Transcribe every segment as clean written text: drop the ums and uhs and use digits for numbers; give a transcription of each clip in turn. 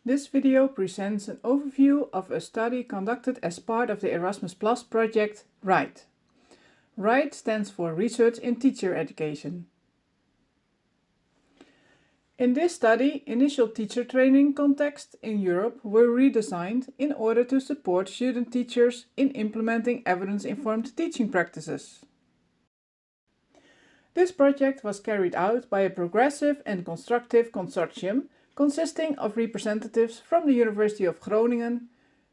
This video presents an overview of a study conducted as part of the Erasmus Plus project RiTE. RiTE stands for Research in Teacher Education. In this study, initial teacher training contexts in Europe were redesigned in order to support student teachers in implementing evidence-informed teaching practices. This project was carried out by a progressive and constructive consortium consisting of representatives from the University of Groningen,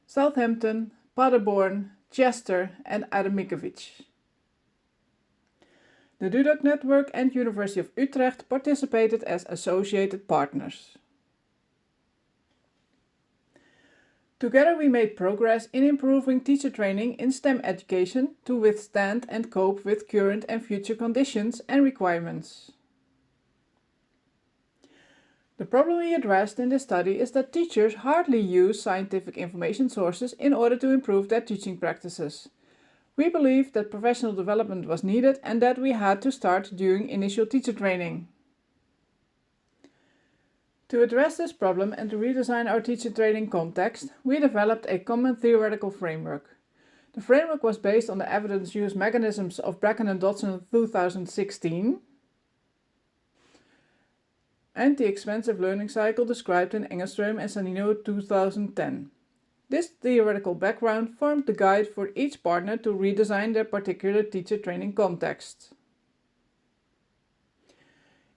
Southampton, Paderborn, Chester and Ademikovic. The Dudok Network and University of Utrecht participated as associated partners. Together we made progress in improving teacher training in STEM education to withstand and cope with current and future conditions and requirements. The problem we addressed in this study is that teachers hardly use scientific information sources in order to improve their teaching practices. We believe that professional development was needed and that we had to start during initial teacher training. To address this problem and to redesign our teacher training context, we developed a common theoretical framework. The framework was based on the evidence use mechanisms of Bracken and Dodson 2016 and the expensive learning cycle described in Engelström and Sanino 2010. This theoretical background formed the guide for each partner to redesign their particular teacher training context.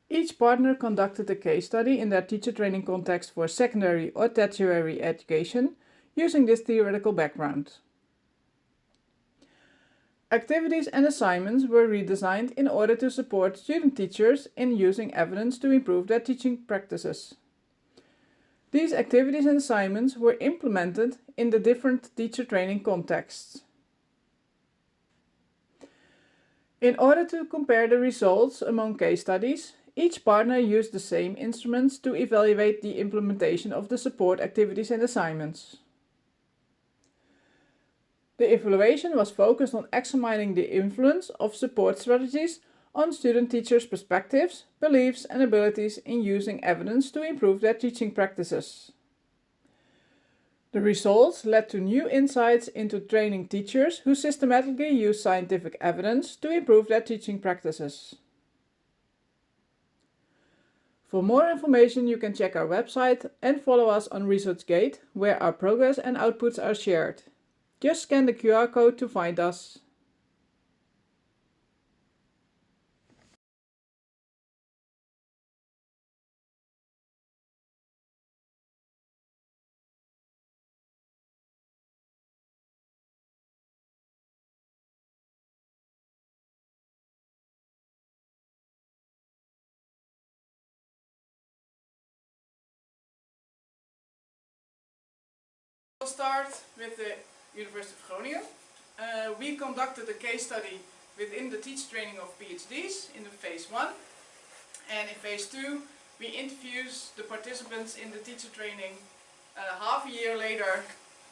Each partner conducted a case study in their teacher training context for secondary or tertiary education using this theoretical background. Activities and assignments were redesigned in order to support student teachers in using evidence to improve their teaching practices. These activities and assignments were implemented in the different teacher training contexts. In order to compare the results among case studies, each partner used the same instruments to evaluate the implementation of the support activities and assignments. The evaluation was focused on examining the influence of support strategies on student teachers' perspectives, beliefs and abilities in using evidence to improve their teaching practices. The results led to new insights into training teachers who systematically use scientific evidence to improve their teaching practices. For more information you can check our website and follow us on ResearchGate, where our progress and outputs are shared. Just scan the QR code to find us. We'll start with the University of Groningen. We conducted a case study within the teacher training of PhDs in the phase 1, and in phase 2 we interviewed the participants in the teacher training half a year later,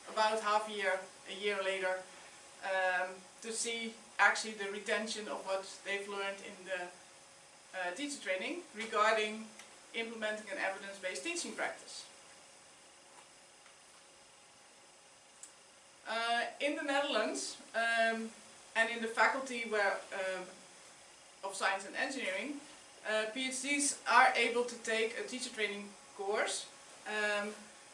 about a year later, to see actually the retention of what they've learned in the teacher training regarding implementing an evidence-based teaching practice. In the Netherlands and in the faculty of science and engineering, PhDs are able to take a teacher training course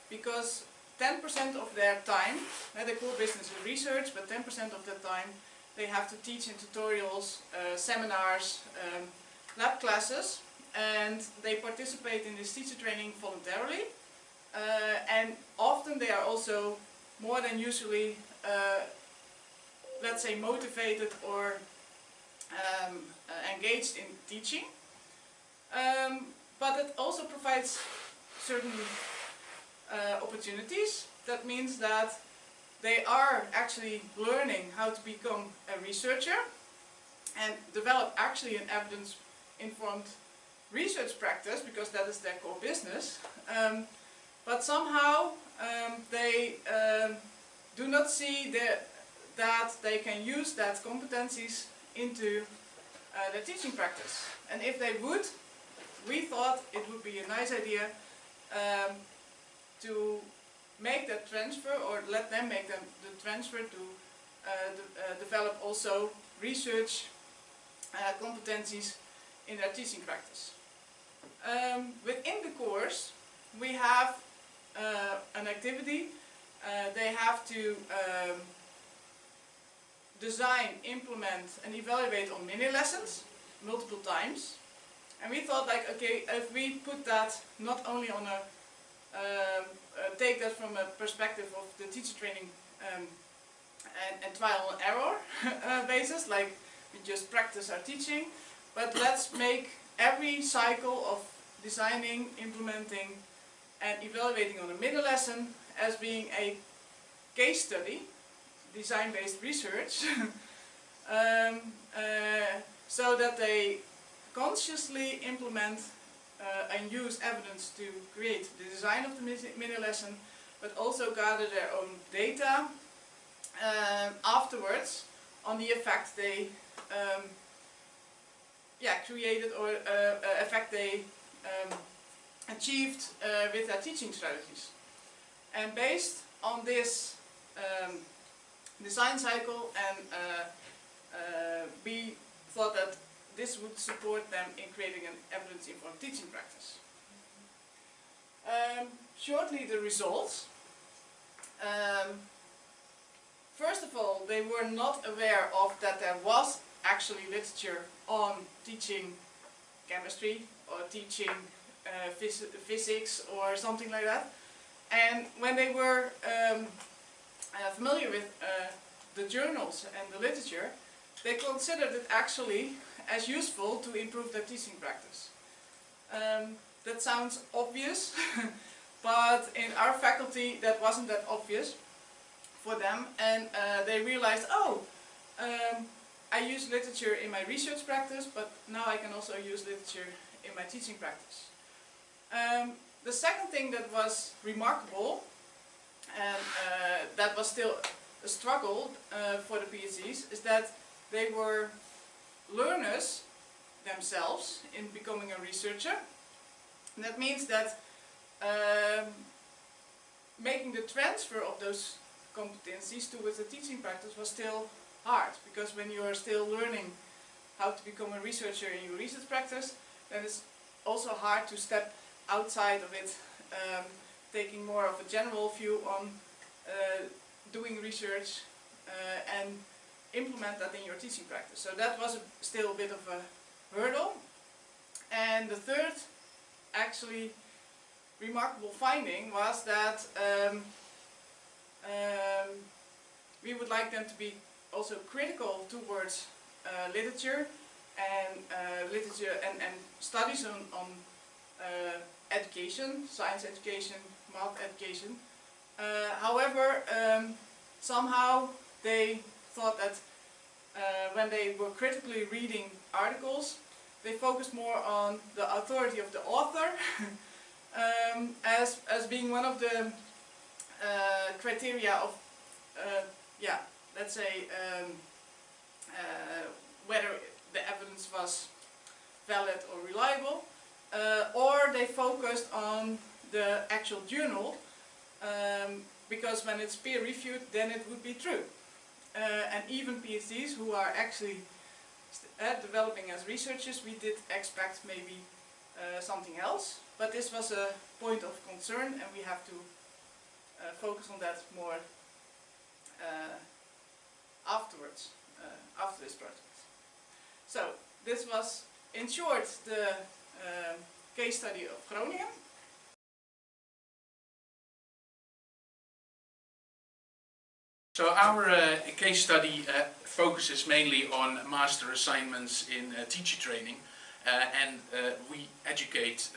because 10% of their time, their core business is research, but 10% of their time they have to teach in tutorials, seminars, lab classes, and they participate in this teacher training voluntarily, and often they are also more than usually, let's say, motivated or engaged in teaching. But it also provides certain opportunities. That means that they are actually learning how to become a researcher and develop actually an evidence-informed research practice, because that is their core business. But somehow they do not see that they can use that competencies into their teaching practice. And if they would, we thought it would be a nice idea to make that transfer, or let them make the transfer to develop also research competencies in their teaching practice. Within the course we have an activity. They have to design, implement and evaluate on mini lessons multiple times. And we thought, like, okay, if we put that not only on a take that from a perspective of the teacher training and trial and error basis, like we just practice our teaching, but let's make every cycle of designing, implementing and evaluating on a mini lesson as being a case study, design-based research, so that they consciously implement and use evidence to create the design of the mini lesson, but also gather their own data afterwards on the effect they created, or effect they achieved with their teaching strategies. And based on this design cycle, and we thought that this would support them in creating an evidence-informed teaching practice. Shortly, the results. First of all, they were not aware of that there was actually literature on teaching chemistry or teaching physics or something like that. And when they were familiar with the journals and the literature, they considered it actually as useful to improve their teaching practice. That sounds obvious, but in our faculty that wasn't that obvious for them, and they realized, oh, I use literature in my research practice, but now I can also use literature in my teaching practice. The second thing that was remarkable, and that was still a struggle for the PhDs, is that they were learners themselves in becoming a researcher. And that means that making the transfer of those competencies towards the teaching practice was still hard, because when you are still learning how to become a researcher in your research practice, then it's also hard to step outside of it, taking more of a general view on doing research and implement that in your teaching practice. So that was still a bit of a hurdle. And the third actually remarkable finding was that we would like them to be also critical towards literature and studies on education, science education, math education. However, somehow they thought that when they were critically reading articles, they focused more on the authority of the author as being one of the criteria of, let's say, whether the evidence was valid or reliable, or they focused on the actual journal, because when it's peer-reviewed, then it would be true. And even PhDs who are actually developing as researchers, we did expect maybe something else, but this was a point of concern, and we have to focus on that more afterwards, after this project. So this was, in short, the case study of Groningen. So our case study focuses mainly on master assignments in teacher training, and we educate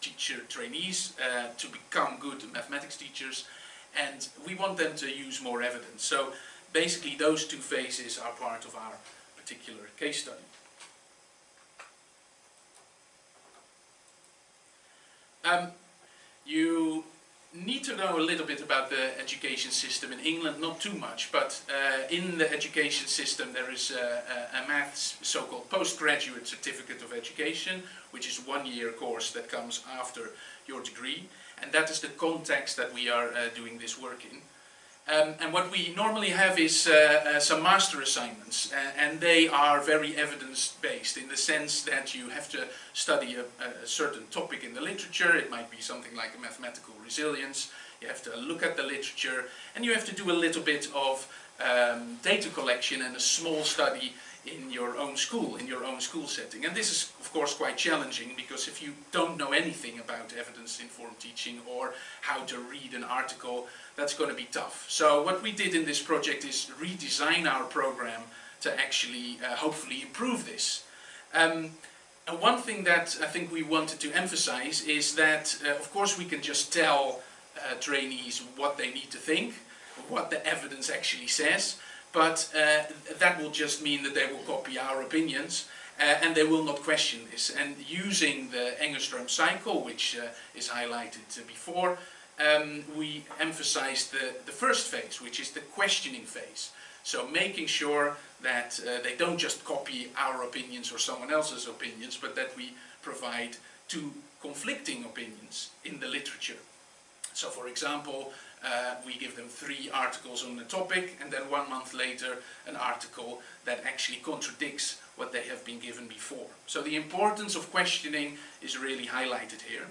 teacher trainees to become good mathematics teachers, and we want them to use more evidence. So basically those two phases are part of our particular case study. You need to know a little bit about the education system in England, not too much, but in the education system there is a maths so-called postgraduate certificate of education, which is a one-year course that comes after your degree, And that is the context that we are doing this work in. And what we normally have is some master assignments, and they are very evidence-based in the sense that you have to study a certain topic in the literature. It might be something like mathematical resilience. You have to look at the literature, and you have to do a little bit of data collection and a small study in your own school setting. And this is of course quite challenging, because if you don't know anything about evidence-informed teaching or how to read an article, that's going to be tough. So what we did in this project is redesign our program to actually hopefully improve this. And one thing that I think we wanted to emphasize is that of course we can just tell trainees what they need to think, what the evidence actually says, but that will just mean that they will copy our opinions and they will not question this. And using the Engelstrom cycle, which is highlighted before, we emphasized the first phase, which is the questioning phase. So making sure that they don't just copy our opinions or someone else's opinions, but that we provide two conflicting opinions in the literature. So for example, we give them 3 articles on the topic, and then 1 month later an article that actually contradicts what they have been given before. So the importance of questioning is really highlighted here.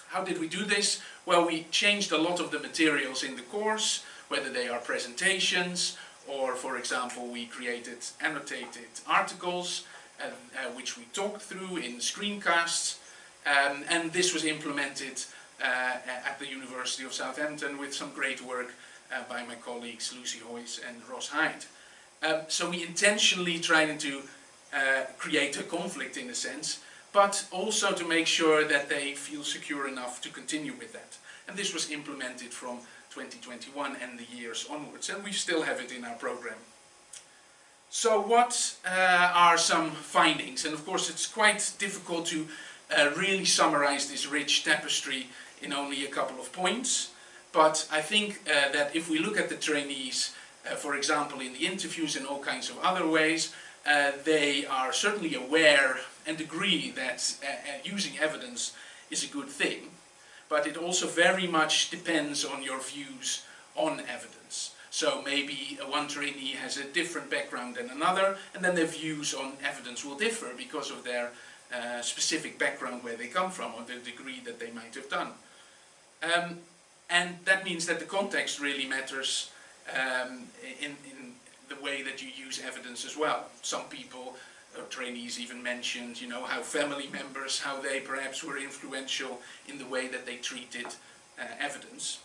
How did we do this? Well, we changed a lot of the materials in the course, whether they are presentations or, for example, we created annotated articles which we talked through in screencasts, and this was implemented at the University of Southampton with some great work by my colleagues Lucy Hoyce and Ross Hyde. So we intentionally tried to create a conflict in a sense, but also to make sure that they feel secure enough to continue with that. And this was implemented from 2021 and the years onwards, and we still have it in our program. So what are some findings? And of course it's quite difficult to really summarize this rich tapestry in only a couple of points, but I think that if we look at the trainees, for example in the interviews and all kinds of other ways, they are certainly aware and agree that using evidence is a good thing, but it also very much depends on your views on evidence. So maybe one trainee has a different background than another, and then their views on evidence will differ because of their specific background, where they come from, or the degree that they might have done. And that means that the context really matters in the way that you use evidence as well. Some people, trainees even mentioned, you know, how family members, how they perhaps were influential in the way that they treated evidence.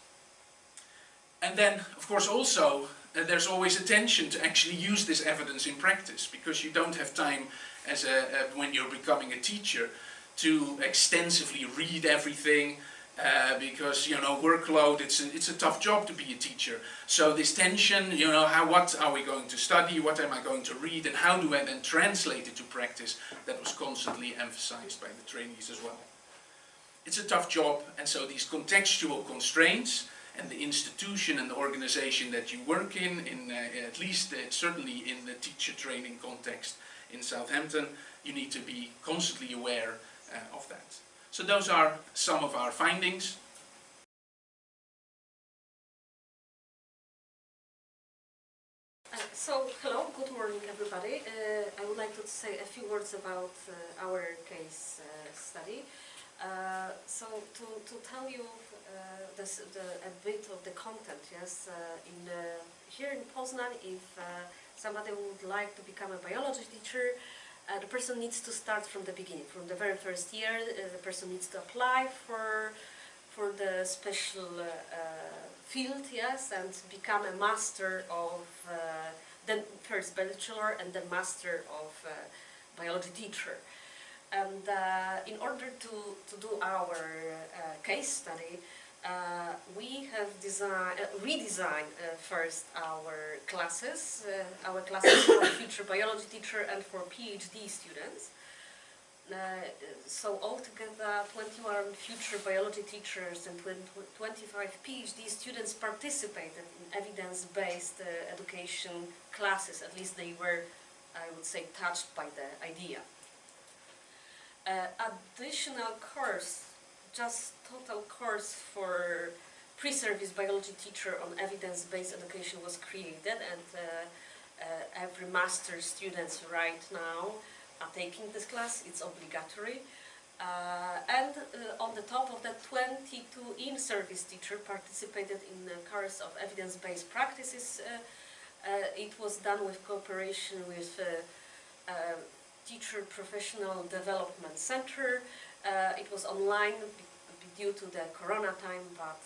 And then, of course, also there's always a tension to actually use this evidence in practice, because you don't have time when you're becoming a teacher to extensively read everything, because, you know, workload, it's a tough job to be a teacher. So this tension, you know, what are we going to study, what am I going to read, and how do I then translate it to practice, that was constantly emphasized by the trainees as well. It's a tough job, and so these contextual constraints and the institution and the organization that you work in at least certainly in the teacher training context in Southampton, you need to be constantly aware of that. So those are some of our findings. So, hello, good morning everybody. I would like to say a few words about our case study. So to tell you a bit of the content, yes, here in Poznan, if somebody would like to become a biology teacher, the person needs to start from the beginning, from the very first year. The person needs to apply for the special field, yes, and become a master of the first bachelor and then master of biology teacher. And in order to do our case study, we have redesigned first our classes for future biology teacher and for PhD students. So altogether 21 future biology teachers and 25 PhD students participated in evidence-based education classes. At least they were, I would say, touched by the idea. Additional course just total course for pre-service biology teacher on evidence-based education was created, and every master students right now are taking this class. It's obligatory. And on the top of that, 22 in-service teachers participated in the course of evidence-based practices. It was done with cooperation with Teacher Professional Development Center. It was online due to the Corona time, but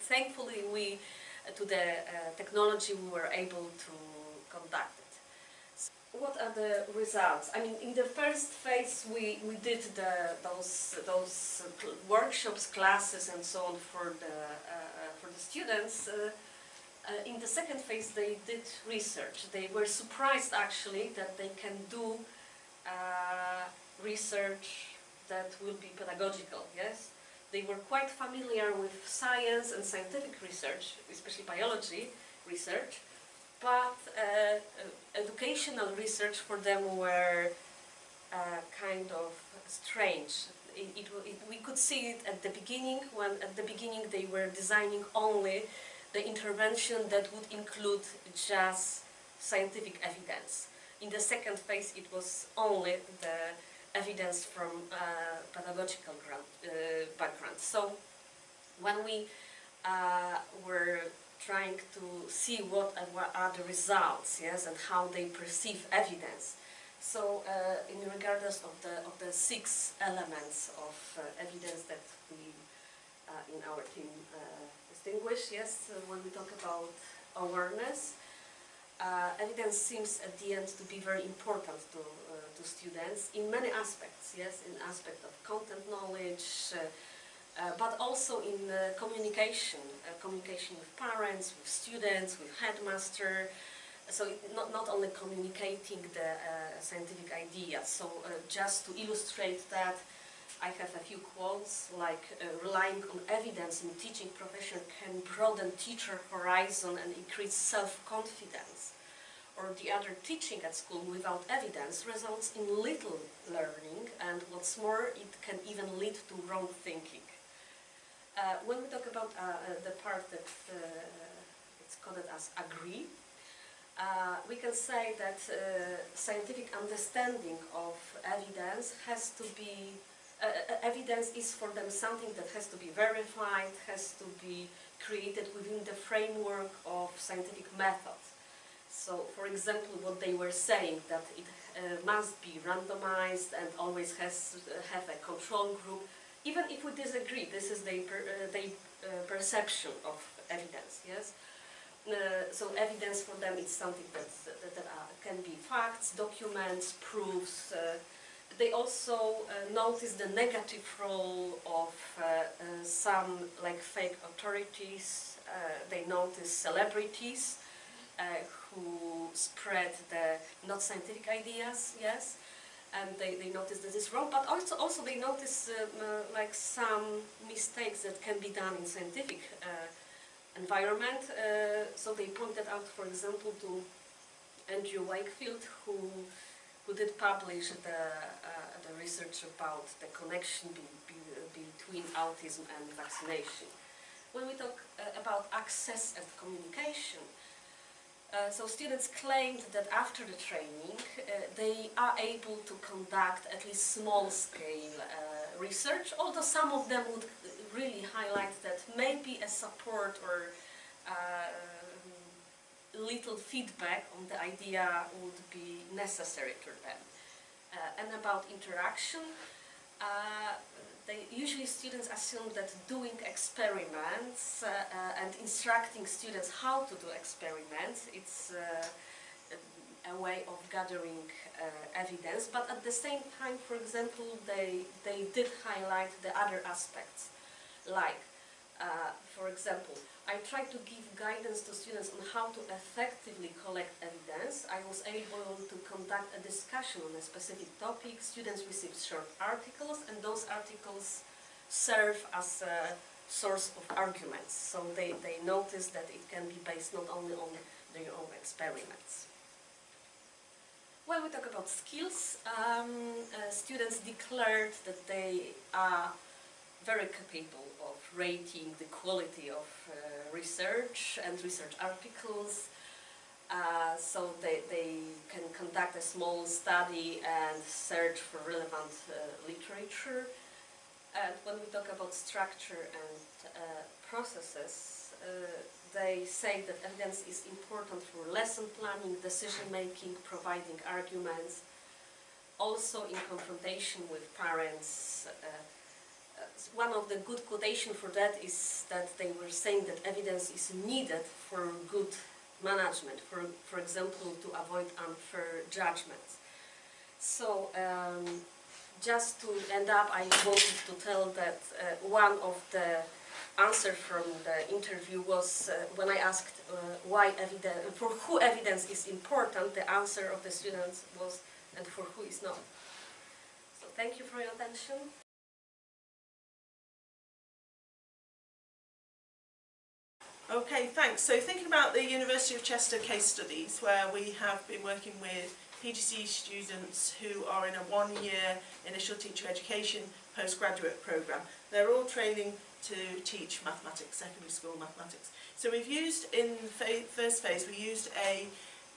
thankfully to the technology we were able to conduct it. So what are the results? I mean, in the first phase we did those workshops, classes, and so on for the students. In the second phase they did research. They were surprised actually that they can do research that will be pedagogical, yes? They were quite familiar with science and scientific research, especially biology research, but educational research for them were kind of strange. We could see it at the beginning, when at the beginning they were designing only the intervention that would include just scientific evidence. In the second phase it was only the evidence from pedagogical background. So when we were trying to see what are the results, yes, and how they perceive evidence. So in regardless of the 6 elements of evidence that we in our team distinguish, yes, when we talk about awareness, evidence seems at the end to be very important to students in many aspects, yes, in aspect of content knowledge, but also in communication with parents, with students, with headmaster. So not only communicating the scientific ideas. So just to illustrate that, I have a few quotes like relying on evidence in teaching profession can broaden teacher horizon and increase self-confidence. Or the other, teaching at school without evidence results in little learning, and what's more, it can even lead to wrong thinking. When we talk about the part that it's coded as agree, we can say that scientific understanding of evidence has to be, evidence is for them something that has to be verified, has to be created within the framework of scientific methods. So, for example, what they were saying, that it must be randomized and always has have a control group. Even if we disagree, this is their perception of evidence, yes? So evidence for them is something that can be facts, documents, proofs. They also notice the negative role of some like fake authorities. They notice celebrities who spread the not scientific ideas, yes, and they notice that it's wrong, but also they notice like some mistakes that can be done in scientific environment. So they pointed out, for example, to Andrew Wakefield, who did publish the research about the connection between autism and vaccination. When we talk about access and communication, so students claimed that after the training they are able to conduct at least small-scale research, although some of them would really highlight that maybe a support or little feedback on the idea would be necessary for them. And about interaction, usually students assume that doing experiments and instructing students how to do experiments, it's a way of gathering evidence, but at the same time, for example, they did highlight the other aspects, like, for example, I tried to give guidance to students on how to effectively collect evidence. I was able to conduct a discussion on a specific topic. Students received short articles, and those articles serve as a source of arguments. So they notice that it can be based not only on their own experiments. When we talk about skills, students declared that they are very capable of rating the quality of research and research articles. So they can conduct a small study and search for relevant literature. And when we talk about structure and processes, they say that evidence is important for lesson planning, decision making, providing arguments, also in confrontation with parents. One of the good quotation for that is that they were saying that evidence is needed for good management, for example, to avoid unfair judgments. So just to end up, I wanted to tell that one of the answer from the interview was when I asked for who evidence is important, the answer of the students was, and for who is not. So thank you for your attention. Okay, thanks. So thinking about the University of Chester case studies, where we have been working with PGCE students who are in a one-year initial teacher education postgraduate programme. They're all training to teach mathematics, secondary school mathematics. So we've used, in first phase, we used a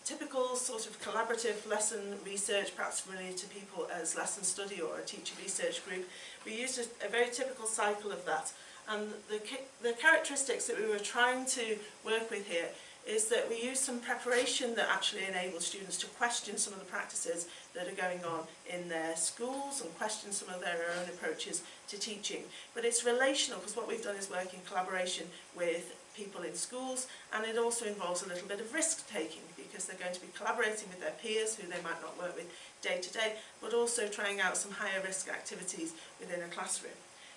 typical sort of collaborative lesson research, perhaps familiar to people as lesson study or a teacher research group. We used a very typical cycle of that. And the characteristics that we were trying to work with here is that we use some preparation that actually enables students to question some of the practices that are going on in their schools and question some of their own approaches to teaching. But it's relational, because what we've done is work in collaboration with people in schools, and it also involves a little bit of risk-taking, because they're going to be collaborating with their peers who they might not work with day to day, but also trying out some higher risk activities within a classroom.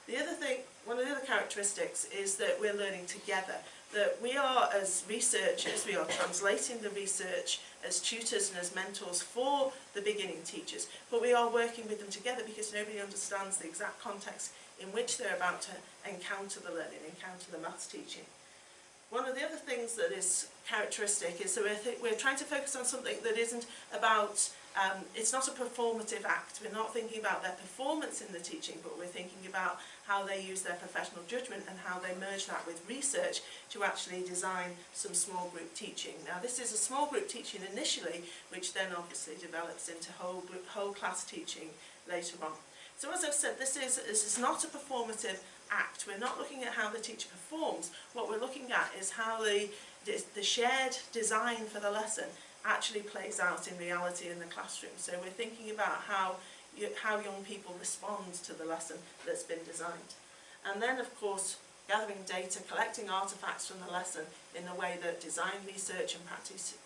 The other thing, one of the other characteristics is that we're learning together, that we are, as researchers, we are translating the research as tutors and as mentors for the beginning teachers, but we are working with them together because nobody understands the exact context in which they're about to encounter the learning, encounter the maths teaching. One of the other things that is characteristic is that we're trying to focus on something that isn't about, it's not a performative act. We're not thinking about their performance in the teaching, but we're thinking about how they use their professional judgment and how they merge that with research to actually design some small group teaching. Now this is a small group teaching initially, which then obviously develops into whole class teaching later on. So as I've said, this is not a performative act. We're not looking at how the teacher performs. What we're looking at is how the shared design for the lesson actually plays out in reality in the classroom. So we're thinking about how young people respond to the lesson that's been designed. And then, of course, gathering data, collecting artefacts from the lesson in the way that design research and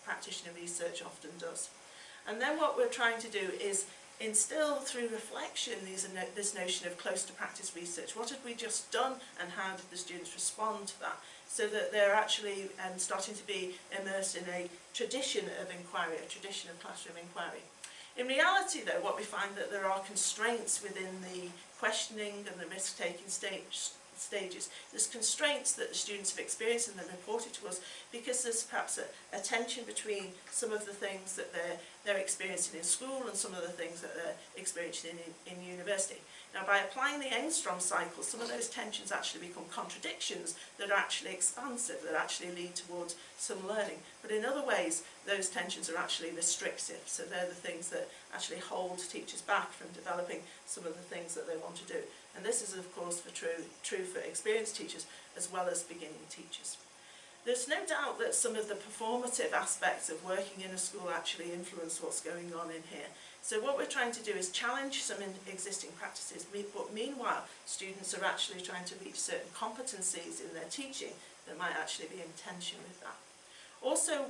practitioner research often does. And then what we're trying to do is instill through reflection this notion of close to practice research. What had we just done and how did the students respond to that? So that they're actually starting to be immersed in a tradition of inquiry, a tradition of classroom inquiry. In reality though, what we find that there are constraints within the questioning and the risk-taking stages. There's constraints that the students have experienced and they've reported to us because there's perhaps a tension between some of the things that they're experiencing in school and some of the things that they're experiencing in university. Now by applying the Engstrom cycle, some of those tensions actually become contradictions that are actually expansive, that actually lead towards some learning. But in other ways, those tensions are actually restrictive. So they're the things that actually hold teachers back from developing some of the things that they want to do. And this is of course true for experienced teachers as well as beginning teachers. There's no doubt that some of the performative aspects of working in a school actually influence what's going on in here. So what we're trying to do is challenge some existing practices, but meanwhile students are actually trying to reach certain competencies in their teaching that might actually be in tension with that. Also,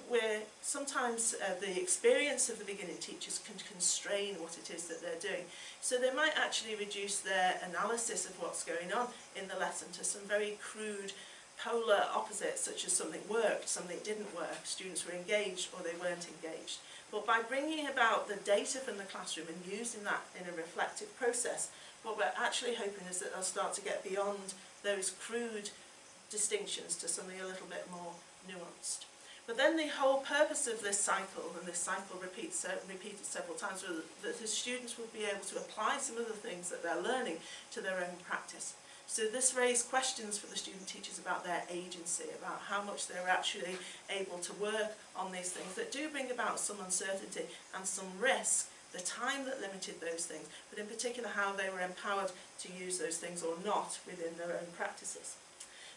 sometimes the experience of the beginning teachers can constrain what it is that they're doing. So they might actually reduce their analysis of what's going on in the lesson to some very crude polar opposites, such as something worked, something didn't work, students were engaged or they weren't engaged. But by bringing about the data from the classroom and using that in a reflective process, what we're actually hoping is that they'll start to get beyond those crude distinctions to something a little bit more nuanced. But then the whole purpose of this cycle, and this cycle repeated several times, was that the students would be able to apply some of the things that they're learning to their own practice. So this raised questions for the student teachers about their agency, about how much they were actually able to work on these things that do bring about some uncertainty and some risk, the time that limited those things, but in particular how they were empowered to use those things or not within their own practices.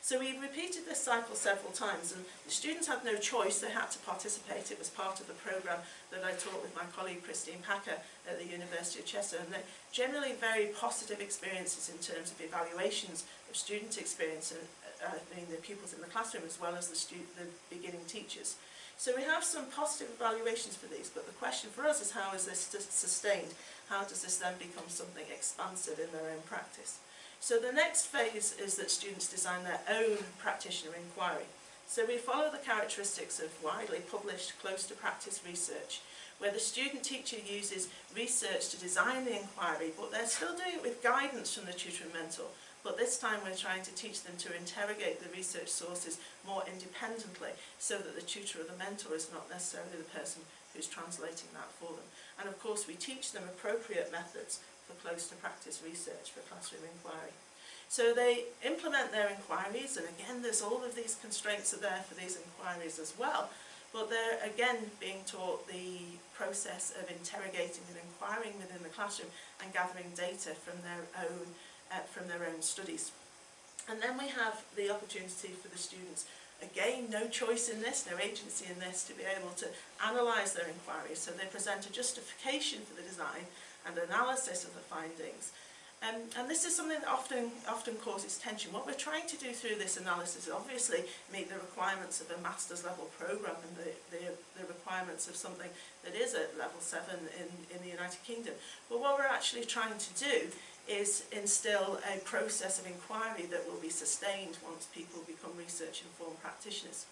So we repeated this cycle several times, and the students had no choice, they had to participate. It was part of the programme that I taught with my colleague Christine Packer at the University of Chester, and they're generally very positive experiences in terms of evaluations of student experience, and the pupils in the classroom as well as the beginning teachers. So we have some positive evaluations for these, but the question for us is, how is this sustained? How does this then become something expansive in their own practice? So the next phase is that students design their own practitioner inquiry. So we follow the characteristics of widely published close to practice research, where the student teacher uses research to design the inquiry, but they're still doing it with guidance from the tutor and mentor. But this time we're trying to teach them to interrogate the research sources more independently, so that the tutor or the mentor is not necessarily the person who's translating that for them. And of course we teach them appropriate methods for close to practice research for classroom inquiry. So they implement their inquiries, and again there's all of these constraints are there for these inquiries as well, but they're again being taught the process of interrogating and inquiring within the classroom and gathering data from their own studies. And then we have the opportunity for the students, again no choice in this, no agency in this, to be able to analyse their inquiries. So they present a justification for the design and analysis of the findings. And this is something that often causes tension. What we're trying to do through this analysis is obviously meet the requirements of a master's level programme and the requirements of something that is at level 7 in the United Kingdom. But what we're actually trying to do is instill a process of inquiry that will be sustained once people become research-informed practitioners.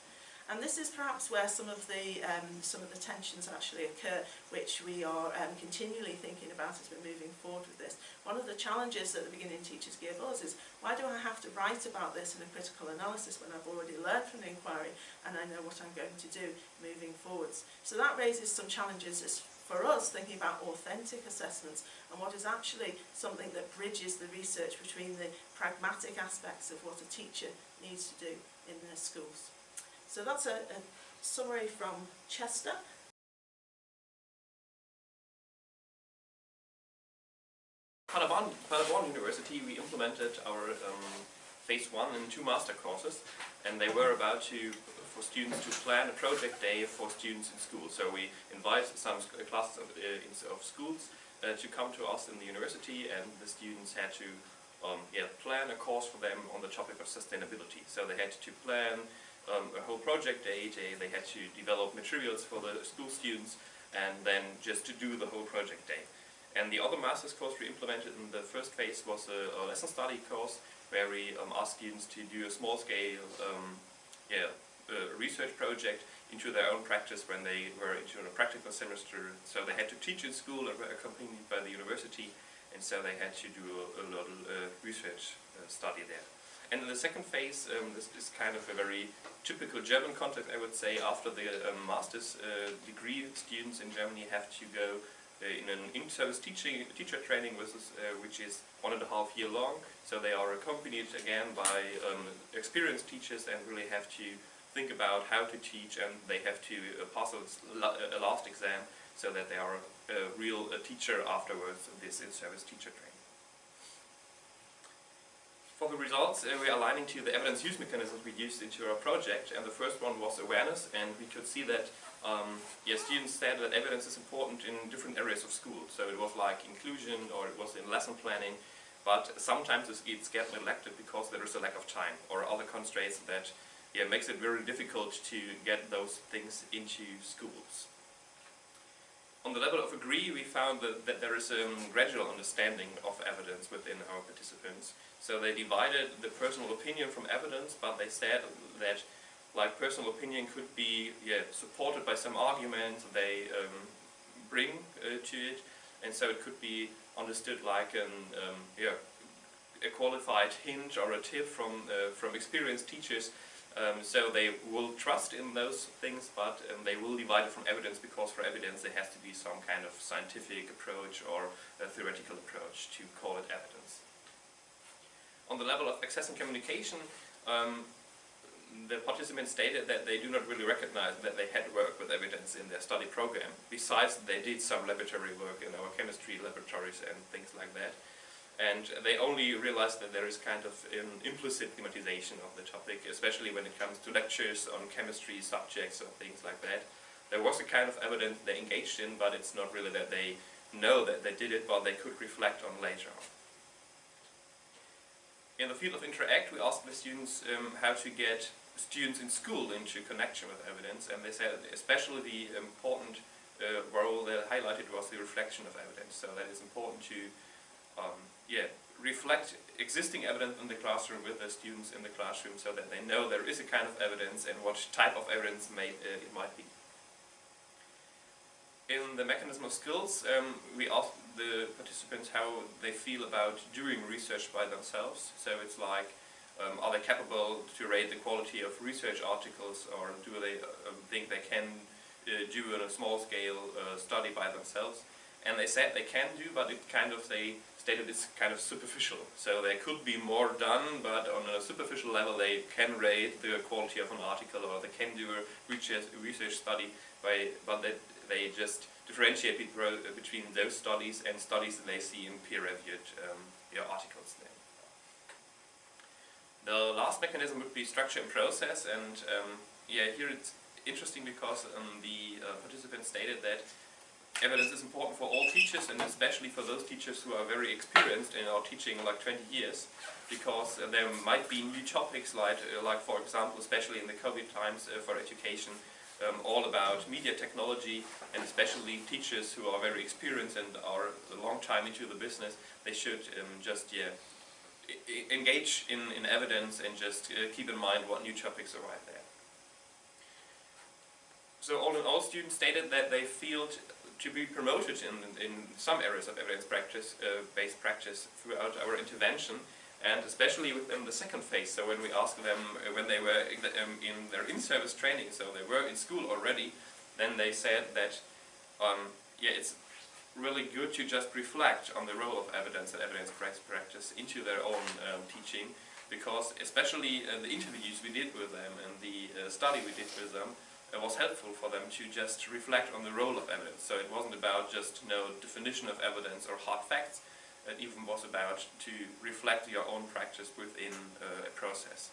And this is perhaps where some of the tensions actually occur, which we are continually thinking about as we're moving forward with this. One of the challenges that the beginning teachers give us is, why do I have to write about this in a critical analysis when I've already learned from the inquiry and I know what I'm going to do moving forwards? So that raises some challenges for us, thinking about authentic assessments and what is actually something that bridges the research between the pragmatic aspects of what a teacher needs to do in their schools. So that's a summary from Chester. Paderborn University, we implemented our phase 1 and 2 master courses, and they were about for students to plan a project day for students in school. So we invite some classes of schools to come to us in the university, and the students had to plan a course for them on the topic of sustainability. So they had to plan a whole project day, they had to develop materials for the school students, and then just to do the whole project day. And the other master's course we implemented in the first phase was a lesson study course, where we asked students to do a small-scale research project into their own practice when they were into a practical semester. So they had to teach in school and were accompanied by the university, and so they had to do a lot of research study there. And in the second phase, this is kind of a very typical German context, I would say. After the master's degree, students in Germany have to go in an in-service teacher training, which is 1.5 years long. So they are accompanied again by experienced teachers and really have to think about how to teach, and they have to pass a last exam so that they are a real teacher afterwards of this in-service teacher training. For the results, we are aligning to the evidence use mechanisms we used into our project, and the first one was awareness, and we could see that students said that evidence is important in different areas of school. So it was like inclusion, or it was in lesson planning, but sometimes it gets neglected because there is a lack of time or other constraints that makes it very difficult to get those things into schools. On the level of agree, we found that there is a gradual understanding of evidence within our participants. So they divided the personal opinion from evidence, but they said that personal opinion could be supported by some arguments they bring to it, and so it could be understood like a qualified hint or a tip from experienced teachers So they will trust in those things, but they will divide it from evidence, because for evidence there has to be some kind of scientific approach or a theoretical approach to call it evidence. On the level of access and communication, the participants stated that they do not really recognize that they had worked with evidence in their study program. Besides, they did some laboratory work in our chemistry laboratories and things like that. And they only realized that there is kind of an implicit thematization of the topic, especially when it comes to lectures on chemistry subjects or things like that. There was a kind of evidence they engaged in, but it's not really that they know that they did it, but they could reflect on later on. In the field of Interact, we asked the students how to get students in school into connection with evidence, and they said especially the important role they highlighted was the reflection of evidence. So that is important to reflect existing evidence in the classroom with the students in the classroom, so that they know there is a kind of evidence and what type of evidence it might be. In the mechanism of skills, we asked the participants how they feel about doing research by themselves. So it's like, are they capable to rate the quality of research articles, or do they think they can do a small scale study by themselves? And they said they can do, but they stated it's kind of superficial. So there could be more done, but on a superficial level they can rate the quality of an article, or they can do a research study, but they just differentiate between those studies and studies that they see in peer-reviewed articles. The last mechanism would be structure and process, and here it's interesting because the participants stated that evidence is important for all teachers, and especially for those teachers who are very experienced in our teaching, like 20 years, because there might be new topics like for example, especially in the COVID times for education, all about media technology, and especially teachers who are very experienced and are a long time into the business, they should engage in evidence and just keep in mind what new topics are right there. So all in all, students stated that they feel to be promoted in some areas of evidence practice, based practice throughout our intervention, and especially within the second phase. So when we asked them when they were in their in-service training, so they were in school already, then they said that it's really good to just reflect on the role of evidence and evidence practice into their own teaching, because especially the interviews we did with them and the study we did with them, it was helpful for them to just reflect on the role of evidence. So it wasn't about just definition of evidence or hard facts. It even was about to reflect your own practice within a process.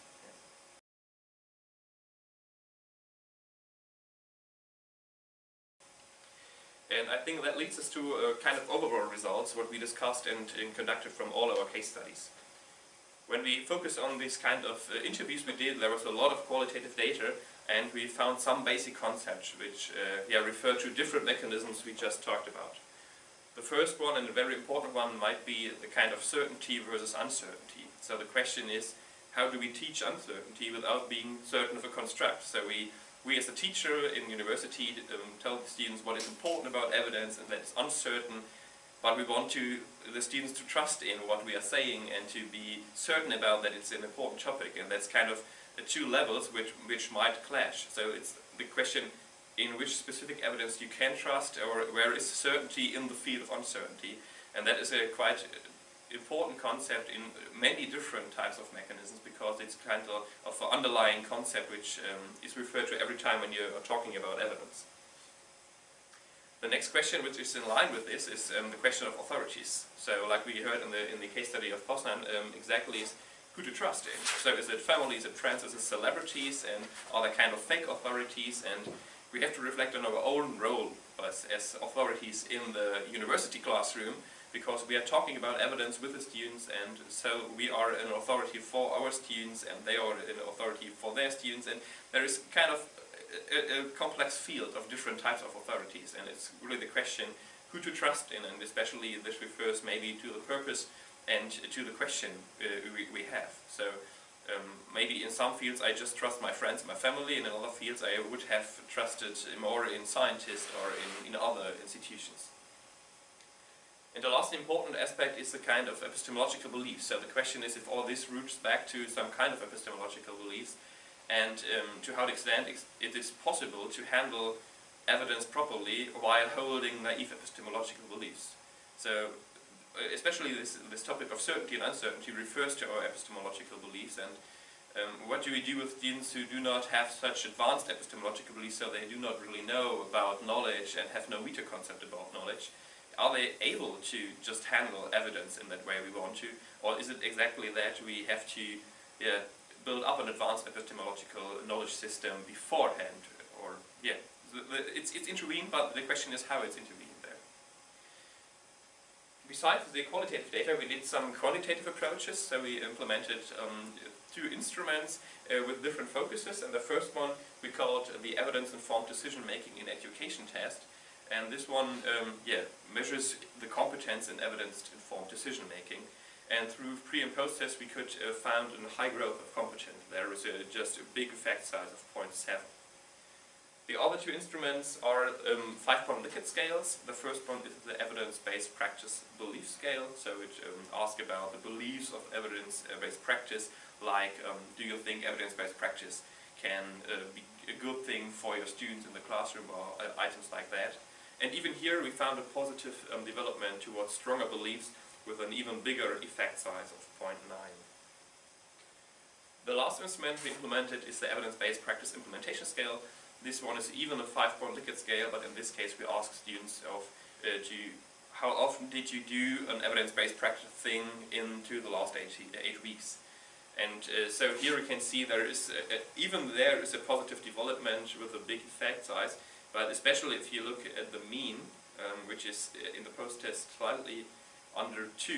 And I think that leads us to kind of overall results, what we discussed and conducted from all our case studies. When we focused on these kind of interviews we did, there was a lot of qualitative data, and we found some basic concepts which refer to different mechanisms we just talked about. The first one, and a very important one, might be the kind of certainty versus uncertainty. So the question is, how do we teach uncertainty without being certain of a construct? So we as a teacher in university tell the students what is important about evidence and that it's uncertain, but we want the students to trust in what we are saying and to be certain about that it's an important topic, and that's kind of the two levels which might clash. So it's the question in which specific evidence you can trust, or where is certainty in the field of uncertainty, and that is a quite important concept in many different types of mechanisms, because it's kind of an underlying concept which is referred to every time when you are talking about evidence. The next question, which is in line with this, is the question of authorities. So, like we heard in the case study of Poznan, exactly is who to trust in. So, is it families, is it friends, is it celebrities, and are there kind of fake authorities? And we have to reflect on our own role as authorities in the university classroom, because we are talking about evidence with the students, and so we are an authority for our students, and they are an authority for their students, and there is kind of a complex field of different types of authorities, and it's really the question who to trust in, and especially this refers maybe to the purpose and to the question we have. So maybe in some fields I just trust my friends, my family, and in other fields I would have trusted more in scientists or in other institutions. And the last important aspect is the kind of epistemological beliefs. So the question is if all this roots back to some kind of epistemological beliefs. and to how extent it is possible to handle evidence properly while holding naive epistemological beliefs. So especially this topic of certainty and uncertainty refers to our epistemological beliefs, and what do we do with students who do not have such advanced epistemological beliefs, so they do not really know about knowledge and have no meta concept about knowledge? Are they able to just handle evidence in that way we want to, or is it exactly that we have to build up an advanced epistemological knowledge system beforehand? Or it's intervened, but the question is how it's intervened there. Besides the qualitative data, we did some quantitative approaches. So we implemented 2 instruments with different focuses, and the first one we called the evidence-informed decision-making in education test. And this one measures the competence in evidence-informed decision-making. And through pre- and post-tests we could found a high growth of competence. There was just a big effect size of 0.7. The other 2 instruments are 5-point Likert scales. The first one is the evidence-based practice belief scale. So it asks about the beliefs of evidence-based practice, like do you think evidence-based practice can be a good thing for your students in the classroom, or items like that. And even here we found a positive development towards stronger beliefs with an even bigger effect size of 0.9. The last instrument we implemented is the evidence-based practice implementation scale. This one is even a 5-point Likert scale, but in this case we ask students how often did you do an evidence-based practice thing into the last 8 weeks. And so here we can see there is even there is a positive development with a big effect size, but especially if you look at the mean, which is in the post-test slightly under 2,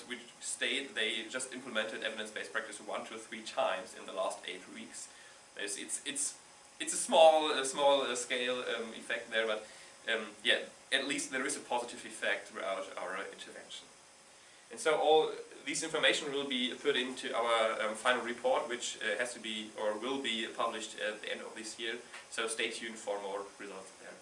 which state they just implemented evidence-based practice 1 to 3 times in the last 8 weeks. It's a small scale effect there, but at least there is a positive effect throughout our intervention. And so all this information will be put into our final report, which has to be or will be published at the end of this year. So stay tuned for more results there.